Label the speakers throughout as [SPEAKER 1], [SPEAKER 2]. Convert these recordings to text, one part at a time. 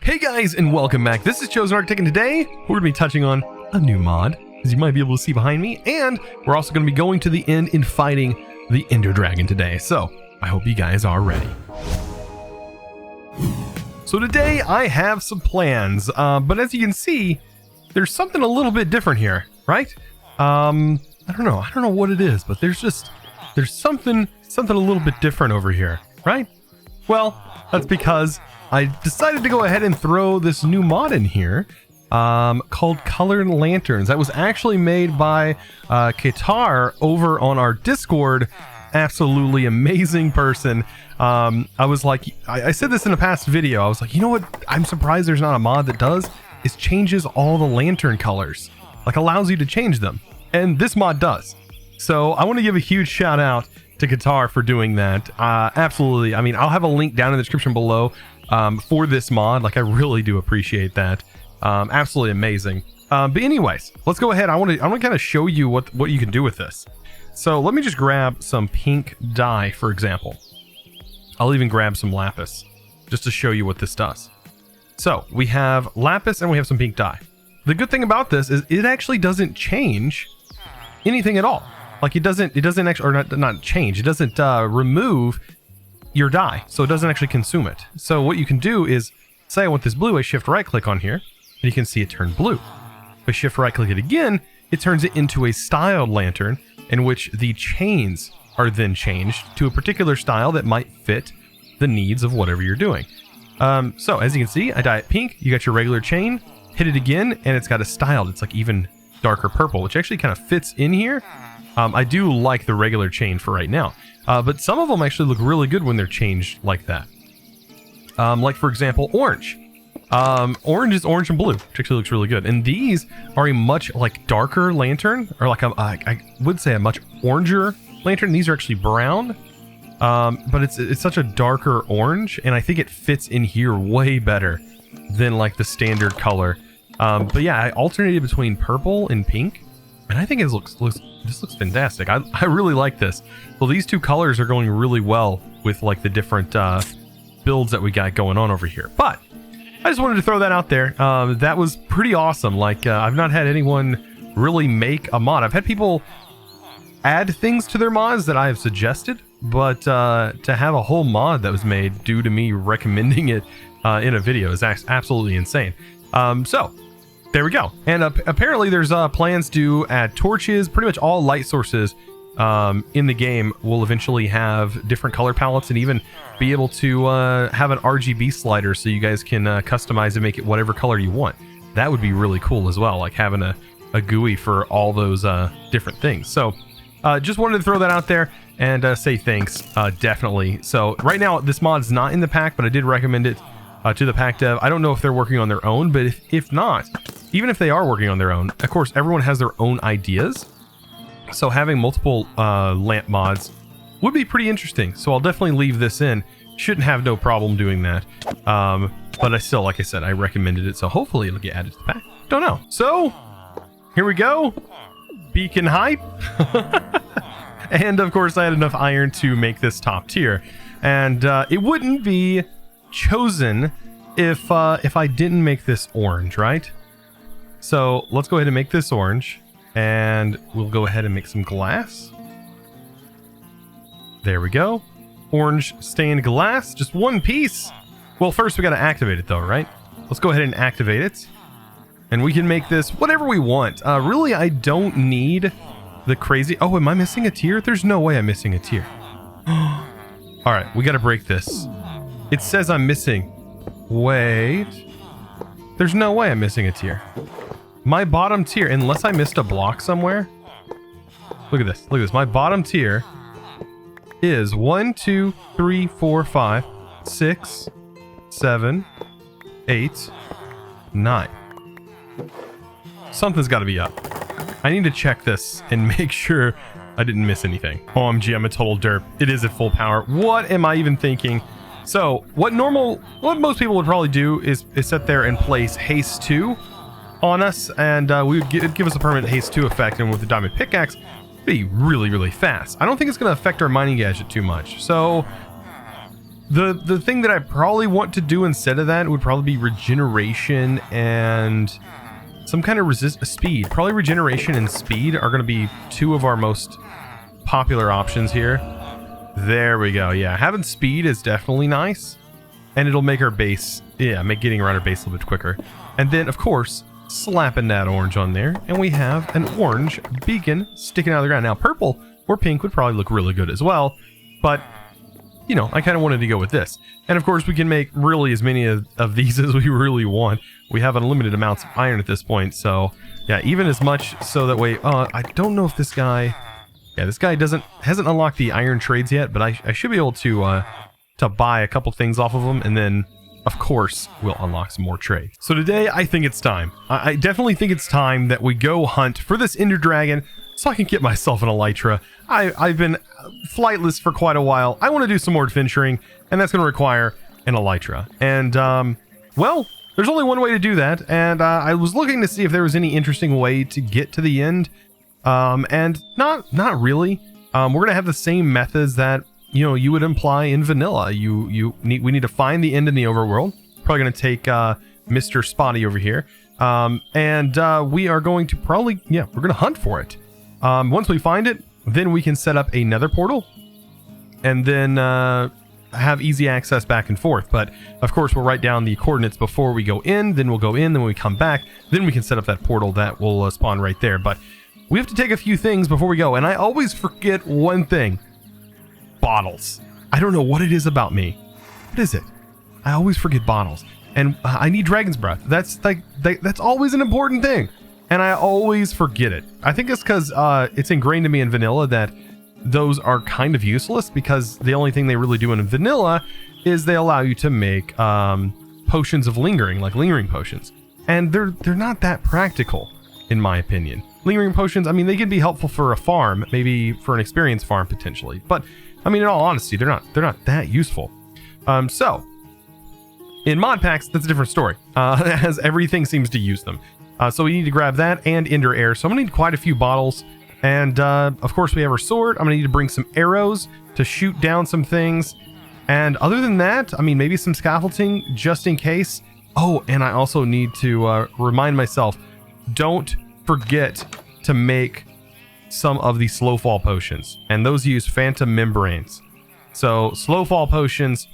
[SPEAKER 1] Hey guys, and welcome back. This is ChosenArchitect, and today we're going to be touching on a new mod, as you might be able to see behind me, and we're also going to be going to the end and fighting the Ender Dragon today. So I hope you guys are ready. So today I have some plans, but as you can see, there's something a little bit different here, right? I don't know what it is, but there's something a little bit different over here, right? Well, that's because I decided to go ahead and throw this new mod in here called Colored Lanterns. That was actually made by Katar over on our Discord. Absolutely amazing person. I was like, I said this in a past video. I was like, you know what? I'm surprised there's not a mod that does is changes all the lantern colors, like allows you to change them. And this mod does. So I want to give a huge shout out to Katar for doing that. Absolutely. I mean, I'll have a link down in the description below for this mod. Like, I really do appreciate that. Absolutely amazing. But anyways, let's go ahead. I want to kind of show you what you can do with this. So let me just grab some pink dye, for example. I'll even grab some lapis just to show you what this does. So we have lapis and we have some pink dye. The good thing about this is it actually doesn't change anything at all. Like it doesn't actually, or not change. It doesn't remove your dye, so it doesn't actually consume it. So what you can do is, say I want this blue, I shift right click on here, and you can see it turn blue. If I shift right click it again, it turns it into a styled lantern in which the chains are then changed to a particular style that might fit the needs of whatever you're doing. So as you can see, I dye it pink, you got your regular chain, hit it again, and it's got a styled, it's like even darker purple, which actually kind of fits in here. I do like the regular chain for right now. But some of them actually look really good when they're changed like that. Like for example, orange. Orange is orange and blue, which actually looks really good. And these are a much like darker lantern, or like I would say a much oranger lantern. These are actually brown, but it's such a darker orange, and I think it fits in here way better than like the standard color. But yeah, I alternated between purple and pink, and I think this looks fantastic. I really like this. Well, these two colors are going really well with like the different builds that we got going on over here. But I just wanted to throw that out there. That was pretty awesome. Like I've not had anyone really make a mod. I've had people add things to their mods that I have suggested, but to have a whole mod that was made due to me recommending it in a video is absolutely insane. So there we go. And apparently there's plans to add torches. Pretty much all light sources in the game will eventually have different color palettes, and even be able to have an RGB slider so you guys can customize and make it whatever color you want. That would be really cool as well, like having a GUI for all those different things. So just wanted to throw that out there and say thanks, definitely. So right now this mod's not in the pack, but I did recommend it to the pack dev. I don't know if they're working on their own, but if not, even if they are working on their own, of course, everyone has their own ideas. So having multiple lamp mods would be pretty interesting. So I'll definitely leave this in. Shouldn't have no problem doing that. But I still, like I said, I recommended it. So hopefully it'll get added to the pack. Don't know. So here we go. Beacon hype. And of course I had enough iron to make this top tier. And it wouldn't be chosen if I didn't make this orange, right? So let's go ahead and make this orange, and we'll go ahead and make some glass. There we go. Orange stained glass, just one piece. Well, first we got to activate it though, right? Let's go ahead and activate it, and we can make this whatever we want. Really, I don't need the crazy... Oh, am I missing a tier? There's no way I'm missing a tier. All right, we got to break this. It says I'm missing. Wait. There's no way I'm missing a tier. My bottom tier, unless I missed a block somewhere. Look at this. Look at this. My bottom tier is 1, 2, 3, 4, 5, 6, 7, 8, 9. Something's got to be up. I need to check this and make sure I didn't miss anything. OMG, I'm a total derp. It is at full power. What am I even thinking? So what most people would probably do is sit there and place haste 2 on us, and we would give us a permanent haste 2 effect, and with the diamond pickaxe, it'd be really, really fast. I don't think it's going to affect our mining gadget too much. So The thing that I probably want to do instead of that would probably be regeneration and some kind of speed. Probably regeneration and speed are going to be two of our most popular options here. There we go. Yeah, having speed is definitely nice, and it'll make our base, make getting around our base a little bit quicker. And then, of course, slapping that orange on there, and we have an orange beacon sticking out of the ground. Now, purple or pink would probably look really good as well, but you know, I kind of wanted to go with this. And of course, we can make really as many of these as we really want. We have unlimited amounts of iron at this point, so yeah, even as much so that way. I don't know if this guy, this guy hasn't unlocked the iron trades yet, but I should be able to buy a couple things off of him, and then of course we'll unlock some more trades. So today, I think it's time. I definitely think it's time that we go hunt for this Ender Dragon, so I can get myself an elytra. I've been flightless for quite a while. I want to do some more adventuring, and that's going to require an elytra. And, well, there's only one way to do that, and I was looking to see if there was any interesting way to get to the end, and not really. We're going to have the same methods that, you know, you would imply in vanilla. We need to find the end in the overworld. Probably going to take Mr. Spotty over here, and we are going to probably, we're going to hunt for it. Once we find it, then we can set up another portal and then have easy access back and forth. But of course, we'll write down the coordinates before we go in, then we'll go in, then when we come back, then we can set up that portal that will spawn right there. But we have to take a few things before we go, and I always forget one thing. Bottles. I don't know what it is about me. What is it? I always forget bottles. And I need Dragon's Breath. That's always an important thing. And I always forget it. I think it's because it's ingrained in me in vanilla that those are kind of useless, because the only thing they really do in vanilla is they allow you to make potions of lingering, like lingering potions. And they're not that practical, in my opinion. Lingering potions, I mean, they can be helpful for a farm, maybe for an experience farm potentially. But, I mean, in all honesty, they're not that useful. So, in mod packs, that's a different story, as everything seems to use them. So we need to grab that and Ender Air. So I'm going to need quite a few bottles. And of course we have our sword. I'm going to need to bring some arrows to shoot down some things. And other than that, I mean, maybe some scaffolding just in case. Oh, and I also need to remind myself, don't forget to make some of the slow fall potions. And those use phantom membranes. So slow fall potions,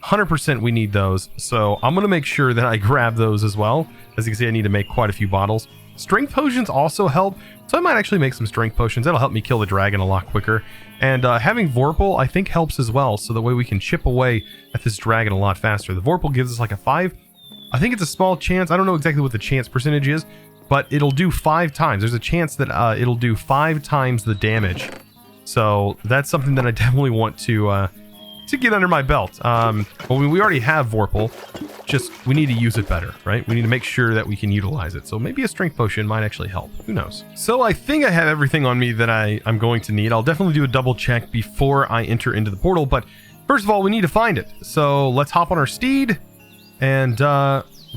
[SPEAKER 1] 100% we need those. So I'm going to make sure that I grab those as well. As you can see, I need to make quite a few bottles. Strength potions also help, so I might actually make some strength potions. That'll help me kill the dragon a lot quicker. And having Vorpal, I think, helps as well, so that way we can chip away at this dragon a lot faster. The Vorpal gives us like a 5. I think it's a small chance. I don't know exactly what the chance percentage is, but it'll do 5 times. There's a chance that it'll do 5 times the damage. So that's something that I definitely want to get under my belt. Well, we already have Vorpal, just we need to use it better, right? We need to make sure that we can utilize it. So maybe a strength potion might actually help. Who knows? So I think I have everything on me that I'm going to need. I'll definitely do a double check before I enter into the portal, but first of all, we need to find it. So let's hop on our steed and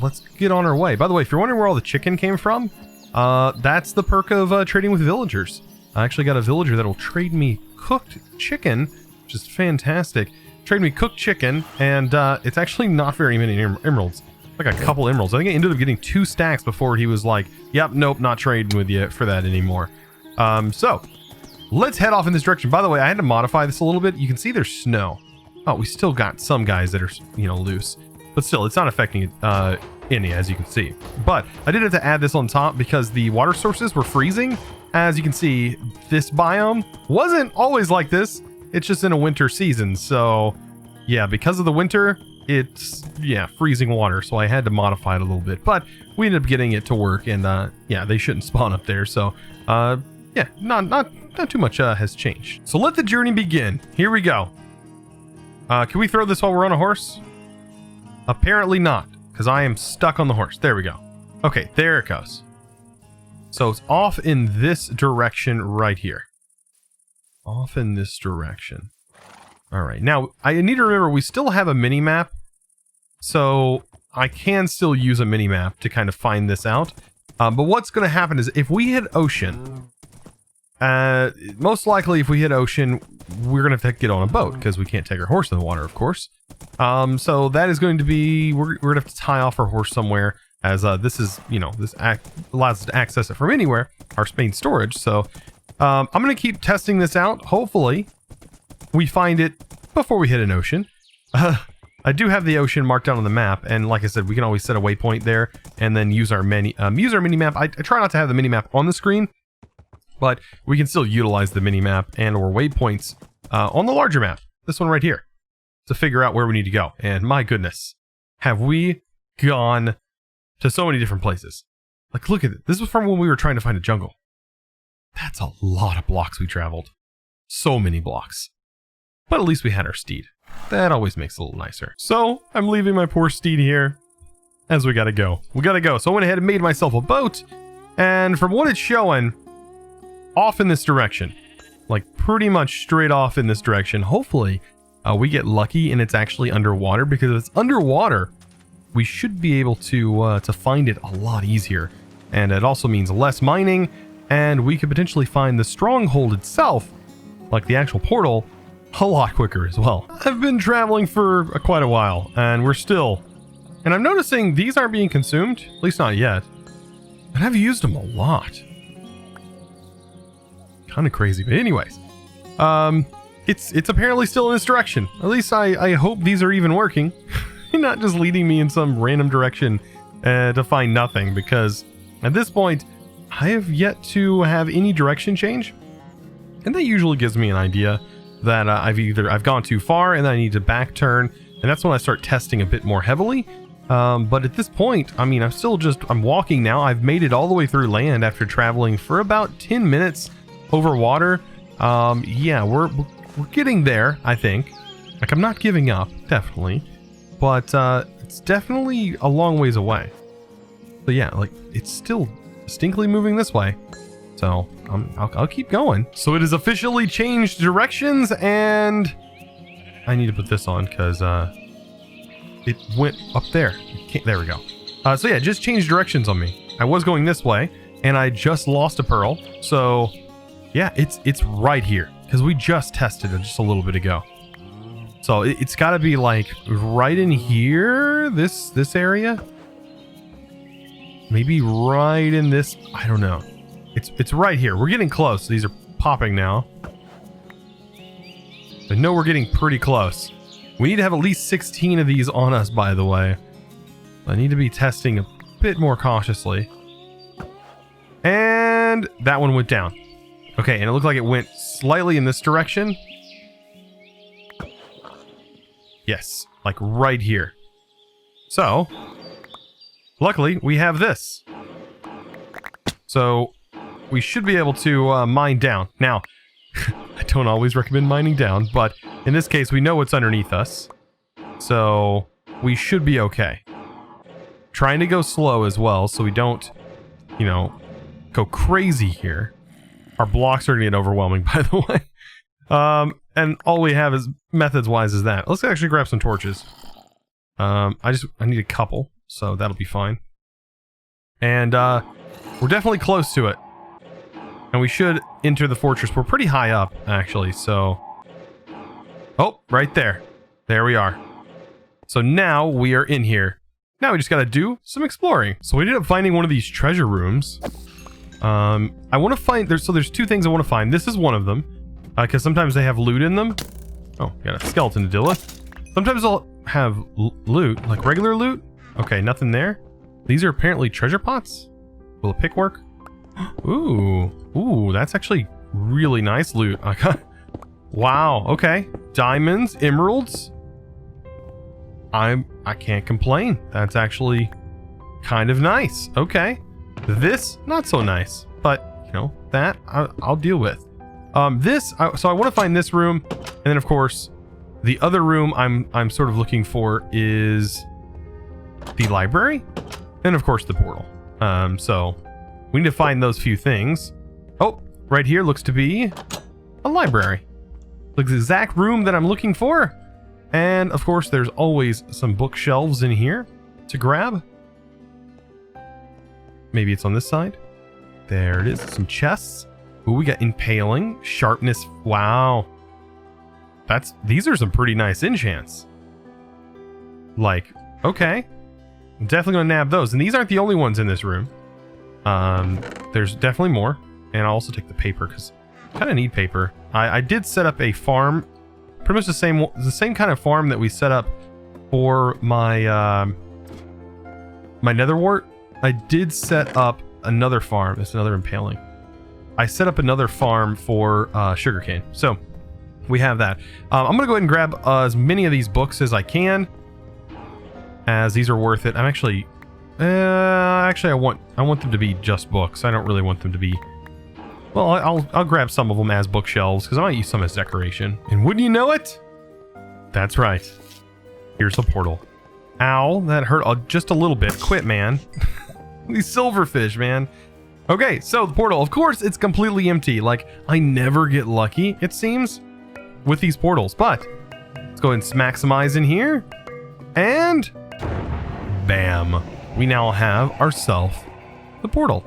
[SPEAKER 1] let's get on our way. By the way, if you're wondering where all the chicken came from, that's the perk of trading with villagers. I actually got a villager that'll trade me cooked chicken, which is fantastic. Trade me cooked chicken, and it's actually not very many emeralds. Like a couple emeralds. I think I ended up getting 2 stacks before he was like, yep, nope, not trading with you for that anymore. So let's head off in this direction. By the way, I had to modify this a little bit. You can see there's snow. Oh, we still got some guys that are, you know, loose. But still, it's not affecting any, as you can see. But I did have to add this on top because the water sources were freezing. As you can see, this biome wasn't always like this. It's just in a winter season, so yeah, because of the winter, it's, freezing water, so I had to modify it a little bit, but we ended up getting it to work, and they shouldn't spawn up there, so not too much has changed. So let the journey begin. Here we go. Can we throw this while we're on a horse? Apparently not, because I am stuck on the horse. There we go. Okay, there it goes. So it's off in this direction right here. Off in this direction. All right. Now, I need to remember we still have a mini-map. So I can still use a mini-map to kind of find this out. But what's going to happen is if we hit ocean, most likely if we hit ocean, we're going to have to get on a boat because we can't take our horse in the water, of course. So that is going to be, we're going to have to tie off our horse somewhere, as this is, you know, this allows us to access it from anywhere, our main storage. So I'm going to keep testing this out. Hopefully we find it before we hit an ocean. I do have the ocean marked out on the map, and like I said, we can always set a waypoint there and then use our mini map. I try not to have the mini map on the screen, but we can still utilize the mini map and or waypoints on the larger map, this one right here, to figure out where we need to go. And my goodness, have we gone to so many different places. Like, look at it. This was from when we were trying to find a jungle. That's a lot of blocks we traveled. So many blocks. But at least we had our steed. That always makes it a little nicer. So, I'm leaving my poor steed here, as we gotta go. We gotta go. So I went ahead and made myself a boat, and from what it's showing, off in this direction. Like, pretty much straight off in this direction. Hopefully, we get lucky and it's actually underwater, because if it's underwater, we should be able to find it a lot easier. And it also means less mining, and we could potentially find the stronghold itself, like the actual portal, a lot quicker as well. I've been traveling for quite a while, and we're still... And I'm noticing these aren't being consumed, at least not yet. And I've used them a lot. Kind of crazy, but anyways. It's apparently still in this direction. At least I hope these are even working. Not just leading me in some random direction to find nothing, because at this point, I have yet to have any direction change. And that usually gives me an idea that I've gone too far and I need to back turn, and that's when I start testing a bit more heavily. But at this point, I mean, I'm walking now. I've made it all the way through land after traveling for about 10 minutes over water. Yeah, we're getting there, I think. Like, I'm not giving up, definitely, but it's definitely a long ways away. So yeah, like, it's still distinctly moving this way. So I'll keep going. So it has officially changed directions, and I need to put this on because it went up there. There we go. So yeah, it just changed directions on me. I was going this way, and I just lost a pearl. So yeah, it's right here because we just tested it just a little bit ago. So it's got to be like right in here, this area. Maybe right in this. I don't know. It's right here. We're getting close. These are popping now. I know we're getting pretty close. We need to have at least 16 of these on us, by the way. I need to be testing a bit more cautiously. And that one went down. Okay, and it looked like it went slightly in this direction. Yes, like right here. So, luckily, we have this. So, we should be able to mine down. Now, I don't always recommend mining down, but in this case, we know what's underneath us. So, we should be okay. Trying to go slow as well, so we don't, you know, go crazy here. Our blocks are going to get overwhelming, by the way. And all we have is, methods-wise, is that. Let's actually grab some torches. I need a couple, so that'll be fine. And, we're definitely close to it. And we should enter the fortress. We're pretty high up, actually, so... Oh, right there. There we are. So now we are in here. Now we just gotta do some exploring. So we ended up finding one of these treasure rooms. I want to find... there's two things I want to find. This is one of them. Because sometimes they have loot in them. Oh, got a skeleton to deal with. Sometimes they'll have loot, like regular loot. Okay, nothing there. These are apparently treasure pots. Will a pick work? Ooh, that's actually really nice loot. Wow, okay. Diamonds, emeralds. I can't complain. That's actually kind of nice. Okay. This, not so nice. But, you know, that I'll deal with. So I want to find this room. And then, of course, the other room I'm sort of looking for is the library. And, of course, the portal. So... we need to find those few things. Oh, right here looks to be a library. Looks the exact room that I'm looking for. And, of course, there's always some bookshelves in here to grab. Maybe it's on this side. There it is. Some chests. Ooh, we got impaling, sharpness. Wow. These are some pretty nice enchants. Like, okay. I'm definitely gonna nab those. And these aren't the only ones in this room. There's definitely more. And I'll also take the paper because I kind of need paper. I did set up a farm, pretty much the same kind of farm that we set up for my my nether wart. I did set up another farm. That's another impaling. I set up another farm for sugarcane. So we have that. I'm gonna go ahead and grab as many of these books as I can, as these are worth it. I'm actually I want them to be just books. I don't really want them to be. Well, I'll grab some of them as bookshelves because I might use some as decoration. And wouldn't you know it? That's right. Here's a portal. Ow, that hurt just a little bit. Quit, man. These silverfish, man. Okay, so the portal, of course, it's completely empty. Like, I never get lucky, it seems, with these portals. But let's go ahead and maximize in here. And bam. We now have ourselves the portal.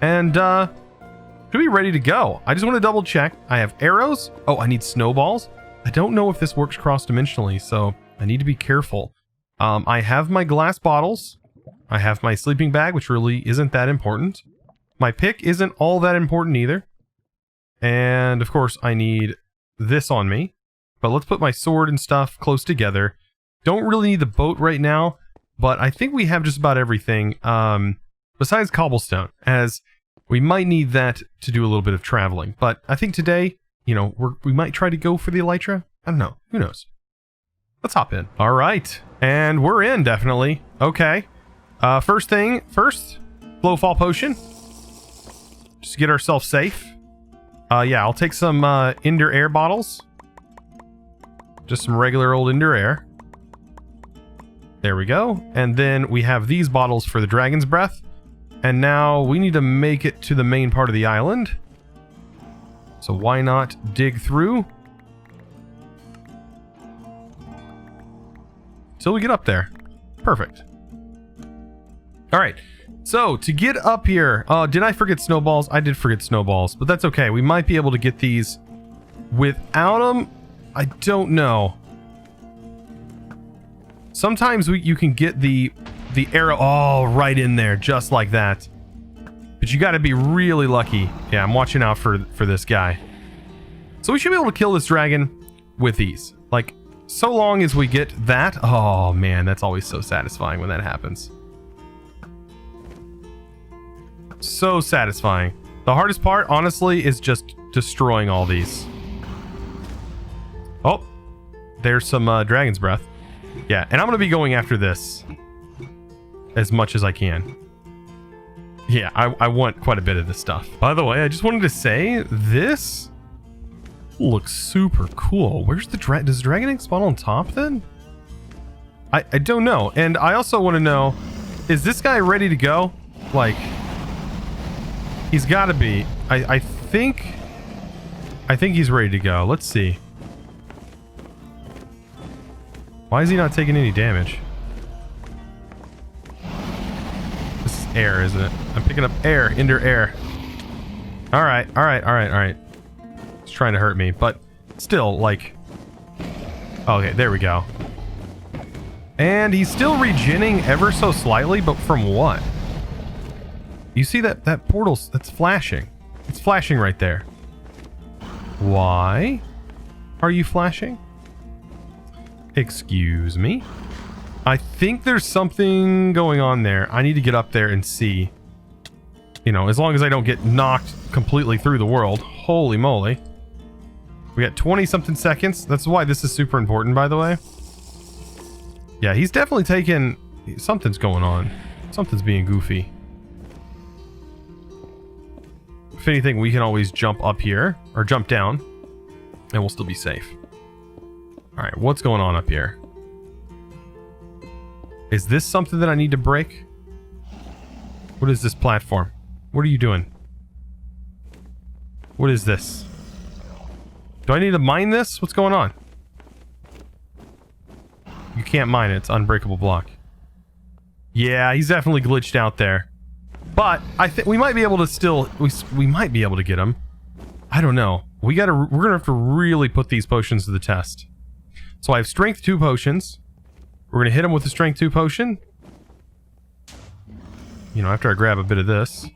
[SPEAKER 1] And should be ready to go. I just want to double check. I have arrows. Oh, I need snowballs. I don't know if this works cross-dimensionally, so I need to be careful. I have my glass bottles. I have my sleeping bag, which really isn't that important. My pick isn't all that important either. And, of course, I need this on me. But let's put my sword and stuff close together. Don't really need the boat right now, but I think we have just about everything, besides cobblestone, as we might need that to do a little bit of traveling. But I think today, you know, we might try to go for the elytra. I don't know. Who knows? Let's hop in. All right. And we're in, definitely. Okay. First thing first, Flowfall Potion. Just to get ourselves safe. Yeah, I'll take some Ender Air bottles. Just some regular old Ender Air. There we go. And then we have these bottles for the Dragon's Breath. And now we need to make it to the main part of the island. So why not dig through till we get up there. Perfect. All right. So to get up here, did I forget snowballs? I did forget snowballs, but that's okay. We might be able to get these without them. I don't know. Sometimes you can get the arrow right in there, just like that. But you got to be really lucky. Yeah, I'm watching out for this guy. So we should be able to kill this dragon with these. Like, so long as we get that. Oh man, that's always so satisfying when that happens. So satisfying. The hardest part, honestly, is just destroying all these. Oh, there's some Dragon's Breath. Yeah, and I'm going to be going after this as much as I can. Yeah, I want quite a bit of this stuff. By the way, I just wanted to say, this looks super cool. Where's the dragon? Does the dragon egg spawn on top then? I don't know. And I also want to know, is this guy ready to go? Like, he's got to be. I think he's ready to go. Let's see. Why is he not taking any damage? This is air, isn't it? I'm picking up air, Ender Air. Alright. It's trying to hurt me, but still, like... Okay, there we go. And he's still regenning ever so slightly, but from what? You see that portal that's flashing? It's flashing right there. Why are you flashing? Excuse me? I think there's something going on there. I need to get up there and see. You know, as long as I don't get knocked completely through the world. Holy moly. We got 20-something seconds. That's why this is super important, by the way. Yeah, he's definitely taking... Something's going on. Something's being goofy. If anything, we can always jump up here. Or jump down. And we'll still be safe. Alright, what's going on up here? Is this something that I need to break? What is this platform? What are you doing? What is this? Do I need to mine this? What's going on? You can't mine it. It's unbreakable block. Yeah, he's definitely glitched out there. But I think we might be able to still... We might be able to get him. I don't know. We're gonna have to really put these potions to the test. So I have strength 2 potions. We're gonna hit him with the strength 2 potion. You know, after I grab a bit of this.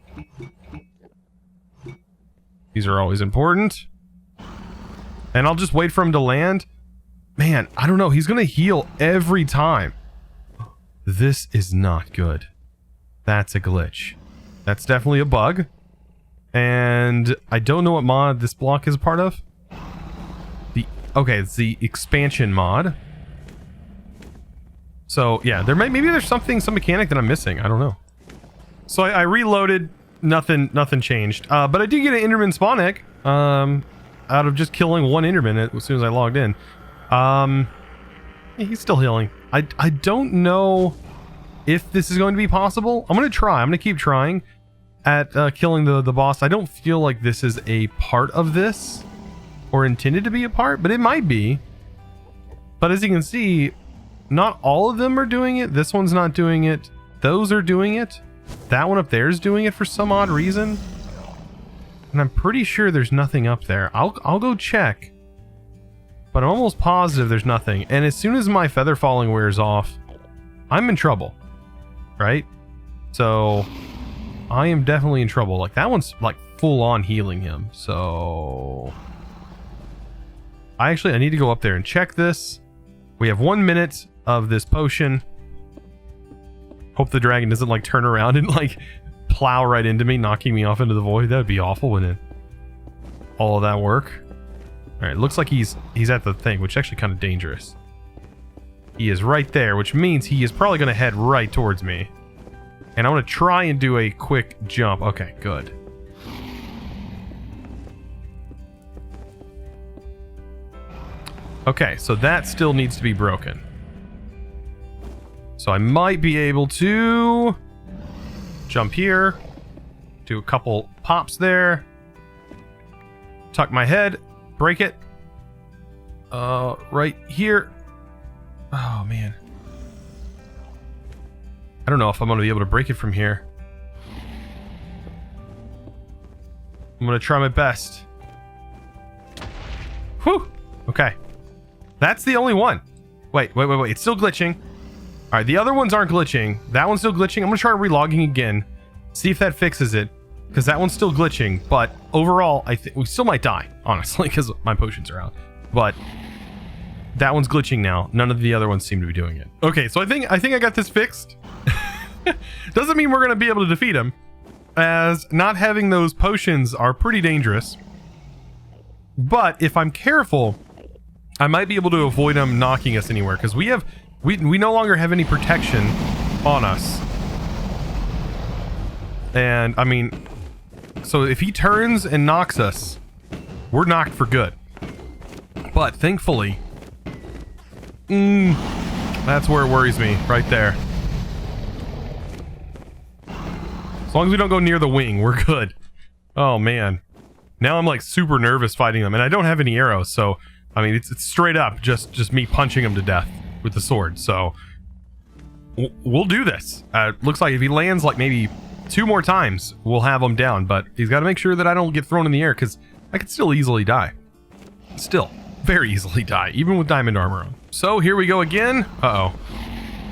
[SPEAKER 1] These are always important. And I'll just wait for him to land. Man, I don't know. He's gonna heal every time. This is not good. That's a glitch. That's definitely a bug. And I don't know what mod this block is a part of. Okay, it's the expansion mod. So yeah, maybe there's some mechanic that I'm missing. I don't know. So I reloaded. Nothing changed. But I did get an Enderman spawn egg. Out of just killing one Enderman as soon as I logged in. He's still healing. I don't know if this is going to be possible. I'm gonna try. I'm gonna keep trying at killing the boss. I don't feel like this is a part of this or intended to be a part, but it might be. But as you can see, not all of them are doing it. This one's not doing it. Those are doing it. That one up there is doing it for some odd reason. And I'm pretty sure there's nothing up there. I'll go check. But I'm almost positive there's nothing. And as soon as my feather falling wears off, I'm in trouble. Right? So I am definitely in trouble. Like that one's like full on healing him. So I need to go up there and check this. We have 1 minute of this potion. Hope the dragon doesn't like turn around and like plow right into me, knocking me off into the void. That would be awful, wouldn't it? All of that work. All right, looks like he's at the thing, which is actually kind of dangerous. He is right there, which means he is probably going to head right towards me. And I want to try and do a quick jump. Okay, good. Okay, so that still needs to be broken. So I might be able to jump here, do a couple pops there, tuck my head, break it. Right here. Oh, man. I don't know if I'm going to be able to break it from here. I'm going to try my best. Whew. Okay. That's the only one. Wait. It's still glitching. All right, the other ones aren't glitching. That one's still glitching. I'm going to try relogging again. See if that fixes it. Because that one's still glitching. But overall, I think we still might die, honestly, because my potions are out. But that one's glitching now. None of the other ones seem to be doing it. Okay, so I think I got this fixed. Doesn't mean we're going to be able to defeat him, as not having those potions are pretty dangerous. But if I'm careful, I might be able to avoid him knocking us anywhere, because we no longer have any protection on us. And I mean, so if he turns and knocks us, we're knocked for good. But thankfully, that's where it worries me, right there. As long as we don't go near the wing, we're good. Oh man. Now I'm like super nervous fighting them, and I don't have any arrows, so I mean it's straight up just me punching him to death with the sword. So we'll do this. Looks like if he lands like maybe 2 more times, we'll have him down, but he's got to make sure that I don't get thrown in the air, because I could still easily die. Still very easily die, even with diamond armor on. So here we go again. Uh-oh.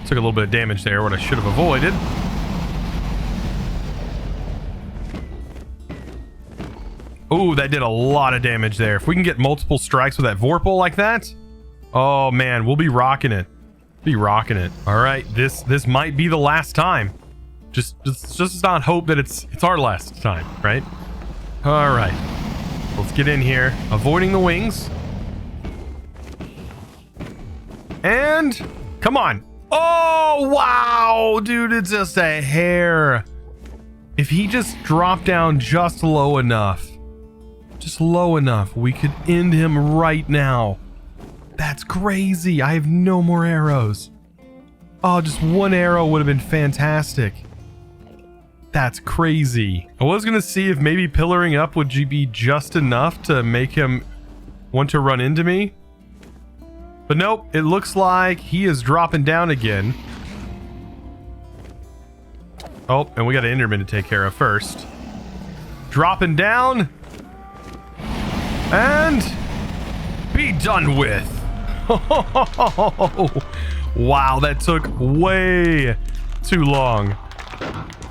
[SPEAKER 1] Took a little bit of damage there, what I should have avoided. Oh, that did a lot of damage there. If we can get multiple strikes with that Vorpal like that, oh man, we'll be rocking it. Be rocking it. All right, this might be the last time. Just not hope that it's our last time, right? All right, let's get in here, avoiding the wings. And come on. Oh wow, dude, it's just a hair. If he just dropped down just low enough, we could end him right now. That's crazy. I have no more arrows. Oh, just 1 arrow would have been fantastic. That's crazy. I was gonna see if maybe pillaring up would be just enough to make him want to run into me. But nope, it looks like he is dropping down again. Oh, and we got an Enderman to take care of first. Dropping down. And be done with. Wow, that took way too long.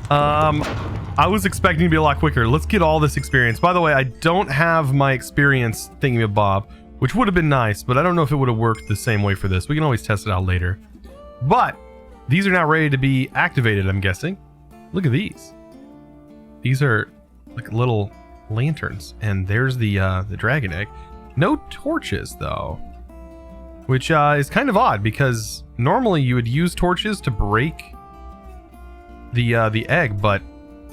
[SPEAKER 1] I was expecting to be a lot quicker. Let's get all this experience. By the way, I don't have my experience thingamabob, which would have been nice, but I don't know if it would have worked the same way for this. We can always test it out later. But these are now ready to be activated, I'm guessing. Look at these. These are like little lanterns, and there's the dragon egg. No torches though, which is kind of odd because normally you would use torches to break the egg, but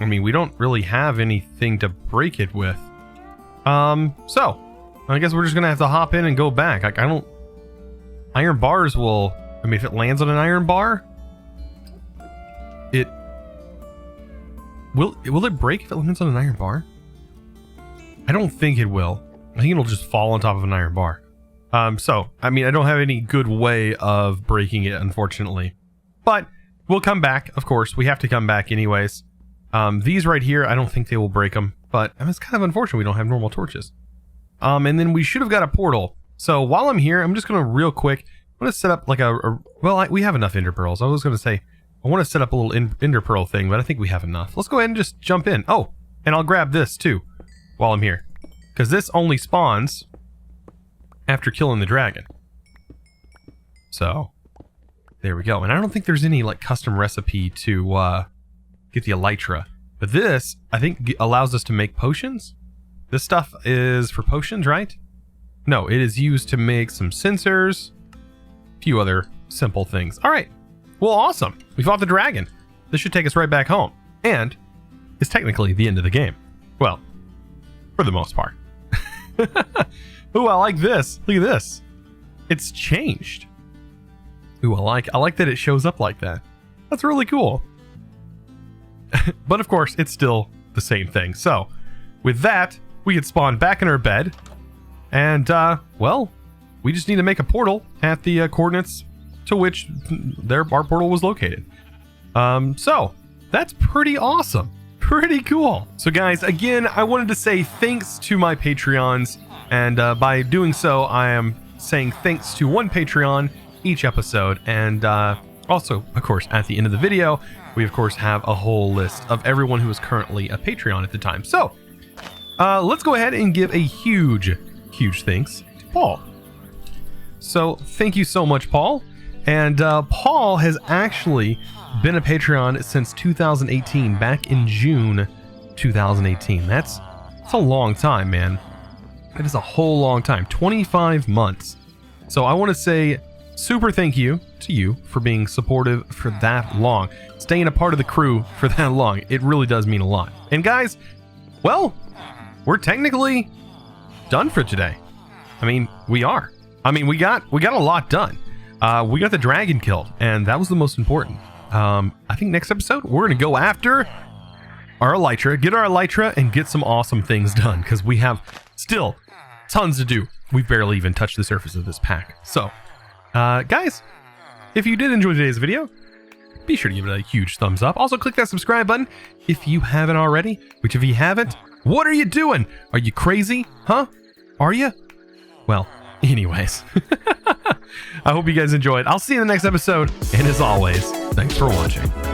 [SPEAKER 1] I mean, we don't really have anything to break it with. So I guess we're just gonna have to hop in and go back. Like, I don't... Iron bars will... I mean, if it lands on an iron bar, it... Will it break if it lands on an iron bar? I don't think it will. I think it'll just fall on top of an iron bar. So, I mean, I don't have any good way of breaking it, unfortunately. But we'll come back, of course. We have to come back anyways. These right here, I don't think they will break them. But it's kind of unfortunate we don't have normal torches. And then we should have got a portal. So while I'm here, I'm just going to real quick, I'm going to set up like we have enough ender pearls. I was going to say, I want to set up a little ender pearl thing, but I think we have enough. Let's go ahead and just jump in. Oh, and I'll grab this too while I'm here, because this only spawns after killing the dragon. So there we go. And I don't think there's any like custom recipe to get the elytra, but this I think allows us to make potions. This stuff is for potions, right? No, it is used to make some sensors, a few other simple things. All right. Well, awesome. We fought the dragon. This should take us right back home. And it's technically the end of the game. Well, for the most part. Ooh, I like this. Look at this. It's changed. Ooh, I like that it shows up like that. That's really cool. But of course, it's still the same thing. So with that, we can spawn back in our bed. And, well, we just need to make a portal at the coordinates to which our portal was located. So that's pretty awesome. Pretty cool. So guys, again, I wanted to say thanks to my Patreons. And by doing so, I am saying thanks to one Patreon each episode. And also, of course, at the end of the video, we, of course, have a whole list of everyone who is currently a Patreon at the time. So let's go ahead and give a huge thanks to Paul. So thank you so much, Paul. And Paul has actually been a Patreon since 2018, back in June 2018. That's a long time, man. That is a whole long time, 25 months. So I want to say super thank you to you for being supportive for that long, staying a part of the crew for that long. It really does mean a lot. And guys, well, we're technically done for today. I mean, we are. I mean, we got a lot done. We got the dragon killed, and that was the most important. I think next episode we're gonna go after our elytra, get our elytra, and get some awesome things done, because we have still tons to do. We've barely even touched the surface of this pack. So, guys, if you did enjoy today's video, be sure to give it a huge thumbs up. Also, click that subscribe button if you haven't already. Which, if you haven't, what are you doing? Are you crazy? Huh? Are you? Well, anyways. I hope you guys enjoyed. I'll see you in the next episode. And as always, thanks for watching.